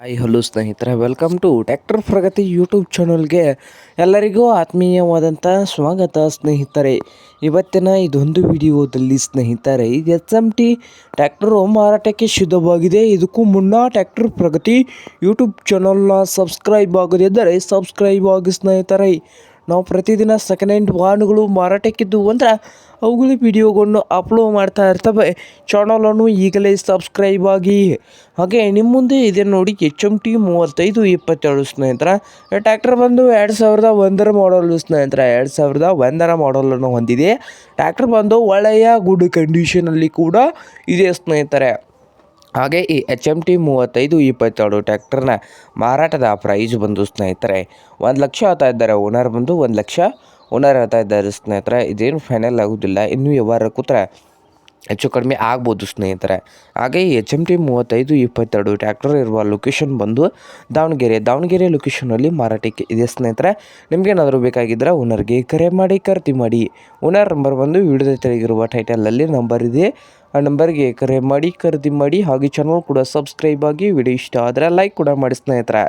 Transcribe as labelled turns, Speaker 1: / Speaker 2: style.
Speaker 1: Hi hello ಸ್ನೇಹಿತರೆ, welcome to tractor Pragati YouTube ಚಾನಲ್ಗೆ ಎಲ್ಲರಿಗೂ ಆತ್ಮೀಯವಾದಂಥ ಸ್ವಾಗತ ಸ್ನೇಹಿತರೆ. ಇವತ್ತಿನ ಇದೊಂದು ವಿಡಿಯೋದಲ್ಲಿ ಸ್ನೇಹಿತರೆ, ಎಚ್ ಎಮ್ ಟಿ ಟ್ರ್ಯಾಕ್ಟರು ಮಾರಾಟಕ್ಕೆ ಸಿದ್ಧವಾಗಿದೆ. ಇದಕ್ಕೂ ಮುನ್ನ ಟ್ರ್ಯಾಕ್ಟರ್ ಪ್ರಗತಿ ಯೂಟ್ಯೂಬ್ ಚಾನಲ್ನ ಸಬ್ಸ್ಕ್ರೈಬ್ ಆಗದಿದ್ದರೆ ಸಬ್ಸ್ಕ್ರೈಬ್ ಆಗಿ ಸ್ನೇಹಿತರೆ. ನಾವು ಪ್ರತಿದಿನ ಸೆಕೆಂಡ್ ಹ್ಯಾಂಡ್ ವಾಹನಗಳು ಮಾರಾಟಕ್ಕಿದ್ದು ಅಂದರೆ ಅವುಗಳ ವಿಡಿಯೋಗಳನ್ನು ಅಪ್ಲೋಡ್ ಮಾಡ್ತಾ ಇರ್ತವೆ. ಚಾನಲನ್ನು ಈಗಲೇ ಸಬ್ಸ್ಕ್ರೈಬ್ ಆಗಿ. ಹಾಗೆ ನಿಮ್ಮ ಮುಂದೆ ಇದೆ ನೋಡಿ ಎಚ್ ಎಮ್ ಟಿ 3527 ಸ್ನೇಹಿತರೆ. ಟ್ರ್ಯಾಕ್ಟರ್ ಬಂದು 2001 ಮಾಡಲು ಸ್ನೇಹಿತರೆ. 2001 ಮಾಡಲನ್ನು ಹೊಂದಿದೆ. ಟ್ರ್ಯಾಕ್ಟರ್ ಬಂದು ಒಳ್ಳೆಯ ಗುಡ್ ಕಂಡೀಷನಲ್ಲಿ ಕೂಡ ಇದೆ ಸ್ನೇಹಿತರೆ. ಹಾಗೆ ಈ ಎಚ್ ಎಮ್ ಟಿ 3527 ಟ್ರ್ಯಾಕ್ಟರ್ನ ಮಾರಾಟದ ಪ್ರೈಸ್ ಬಂದು ಸ್ನೇಹಿತರೆ 1,00,000 ಹೇಳ್ತಾ ಇದ್ದಾರೆ. ಓನರ್ ಬಂದು 1,00,000 ಓನರ್ ಹೇಳ್ತಾ ಇದ್ದಾರೆ ಸ್ನೇಹಿತರೆ. ಇದೇನು ಫೈನಲ್ ಆಗೋದಿಲ್ಲ, ಇನ್ನೂ ವ್ಯವಹಾರ ಕೂತ್ರೆ ಹೆಚ್ಚು ಕಡಿಮೆ ಆಗ್ಬೋದು ಸ್ನೇಹಿತರೆ. ಹಾಗೆ ಈ ಎಚ್ ಎಮ್ ಟಿ 3527 ಟ್ರ್ಯಾಕ್ಟರ್ ಇರುವ ಲೊಕೇಶನ್ ಬಂದು ದಾವಣಗೆರೆ ಲೊಕೇಶನಲ್ಲಿ ಮಾರಾಟಕ್ಕೆ ಇದೆ ಸ್ನೇಹಿತರೆ. ನಿಮಗೇನಾದರೂ ಬೇಕಾಗಿದ್ದರೆ ಓನರ್ಗೆ ಕರೆ ಮಾಡಿ ಖರೀದಿ ಮಾಡಿ. ಓನರ್ ನಂಬರ್ ಬಂದು ವಿಡಿಯೋದ ತೆಳಗಿರುವ ಟೈಟಲಲ್ಲಿ ನಂಬರ್ ಇದೆ. ಆ ನಂಬರ್ಗೆ ಕರೆ ಮಾಡಿ ಖರೀದಿ ಮಾಡಿ. ಹಾಗೆ ಚಾನಲ್ ಕೂಡ ಸಬ್ಸ್ಕ್ರೈಬ್ ಆಗಿ. ವಿಡಿಯೋ ಇಷ್ಟ ಆದರೆ ಲೈಕ್ ಕೂಡ ಮಾಡಿ ಸ್ನೇಹಿತರೆ.